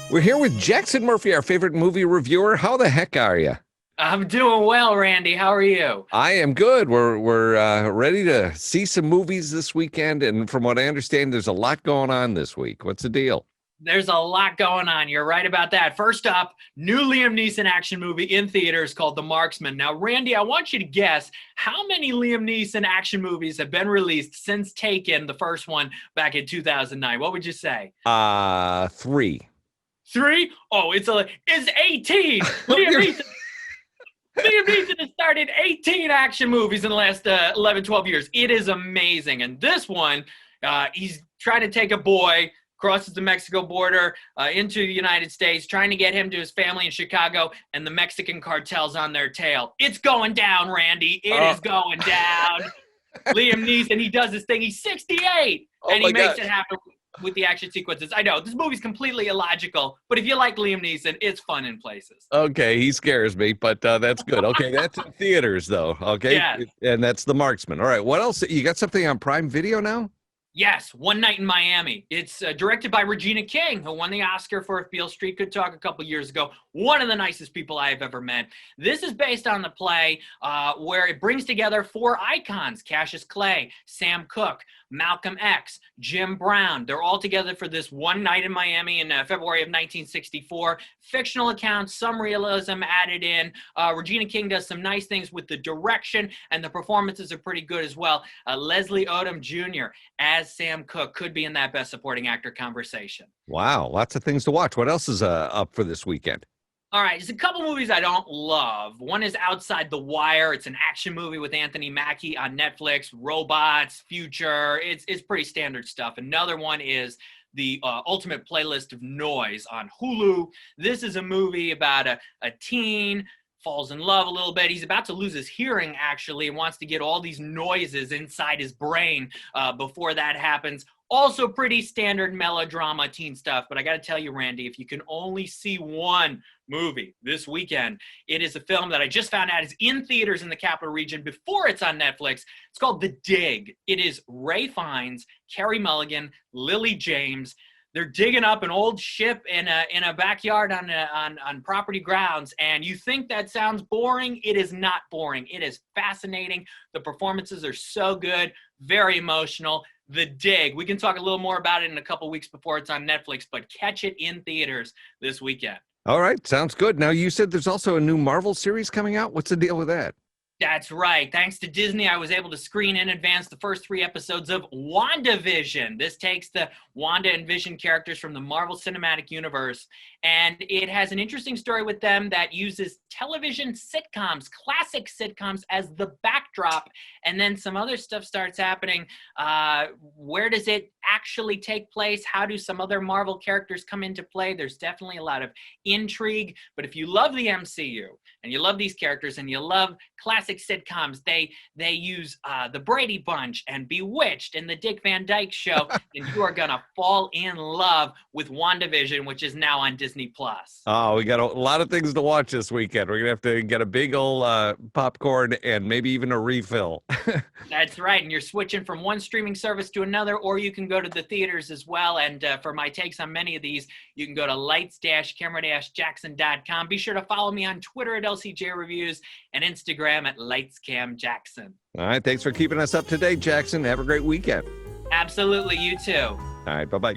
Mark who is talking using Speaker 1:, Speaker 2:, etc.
Speaker 1: We're here with Jackson Murphy, our favorite movie reviewer. How the heck are you?
Speaker 2: I'm doing well, Randy. How are you?
Speaker 1: I am good. We're ready to see some movies this weekend, and from what I understand, there's a lot going on this week. What's the deal?
Speaker 2: There's a lot going on. You're right about that. First up, new Liam Neeson action movie in theaters called The Marksman. Now, Randy, I want you to guess how many Liam Neeson action movies have been released since Taken, the first one back in 2009. What would you say?
Speaker 1: 3.
Speaker 2: Three? Oh, it's 18. Liam Neeson has started 18 action movies in the last 11, 12 years. It is amazing. And this one, he's trying to take a boy, crosses the Mexico border into the United States, trying to get him to his family in Chicago, and the Mexican cartel's on their tail. It's going down, Randy. It is going down. Liam Neeson, he does this thing. He's 68, and he makes it happen with the action sequences. I know, this movie's completely illogical, but if you like Liam Neeson, it's fun in places.
Speaker 1: Okay, he scares me, but that's good. Okay, that's in theaters, though. Okay,
Speaker 2: Yeah.
Speaker 1: And that's The Marksman. All right, what else? You got something on Prime Video now?
Speaker 2: Yes, One Night in Miami. It's directed by Regina King, who won the Oscar for If Beale Street Could Talk a couple years ago. One of the nicest people I have ever met. This is based on the play where it brings together 4 icons: Cassius Clay, Sam Cooke, Malcolm X, Jim Brown. They're all together for this One Night in Miami in February of 1964. Fictional accounts, some realism added in. Regina King does some nice things with the direction, and the performances are pretty good as well. Leslie Odom Jr. as Sam Cooke could be in that Best Supporting Actor conversation.
Speaker 1: Wow, lots of things to watch. What else is up for this weekend?
Speaker 2: All right, there's a couple movies I don't love. One is Outside the Wire. It's an action movie with Anthony Mackie on Netflix. Robots, future. It's pretty standard stuff. Another one is the Ultimate Playlist of Noise on Hulu. This is a movie about a teen falls in love a little bit. He's about to lose his hearing, actually, and wants to get all these noises inside his brain before that happens. Also pretty standard melodrama teen stuff. But I got to tell you, Randy, if you can only see one movie this weekend, it is a film that I just found out is in theaters in the capital region before it's on Netflix. It's called The Dig. It is Ray Fiennes, Carey Mulligan, Lily James. They're digging up an old ship in a backyard on property grounds, and you think that sounds boring. It is not boring. It is fascinating. The performances are so good, very emotional. The Dig. We can talk a little more about it in a couple weeks before it's on Netflix, but catch it in theaters this weekend.
Speaker 1: All right, sounds good. Now, you said there's also a new Marvel series coming out. What's the deal with that?
Speaker 2: That's right. Thanks to Disney, I was able to screen in advance the first 3 episodes of WandaVision. This takes the Wanda and Vision characters from the Marvel Cinematic Universe, and it has an interesting story with them that uses television sitcoms, classic sitcoms, as the backdrop, and then some other stuff starts happening. Where does it actually take place? How do some other Marvel characters come into play? There's definitely a lot of intrigue, but if you love the MCU, and you love these characters, and you love classic sitcoms, they use the Brady Bunch and Bewitched and the Dick Van Dyke Show, and you are gonna fall in love with WandaVision, which is now on Disney Plus.
Speaker 1: Oh, we got a lot of things to watch this weekend. We're gonna have to get a big old popcorn and maybe even a refill.
Speaker 2: That's right, and you're switching from one streaming service to another, or you can go to the theaters as well. And for my takes on many of these, you can go to lights-camera-jackson.com. Be sure to follow me on Twitter at LCJ Reviews and Instagram at LightsCamJackson.
Speaker 1: All right, thanks for keeping us up to date, Jackson. Have a great weekend.
Speaker 2: Absolutely, you too.
Speaker 1: All right, bye-bye.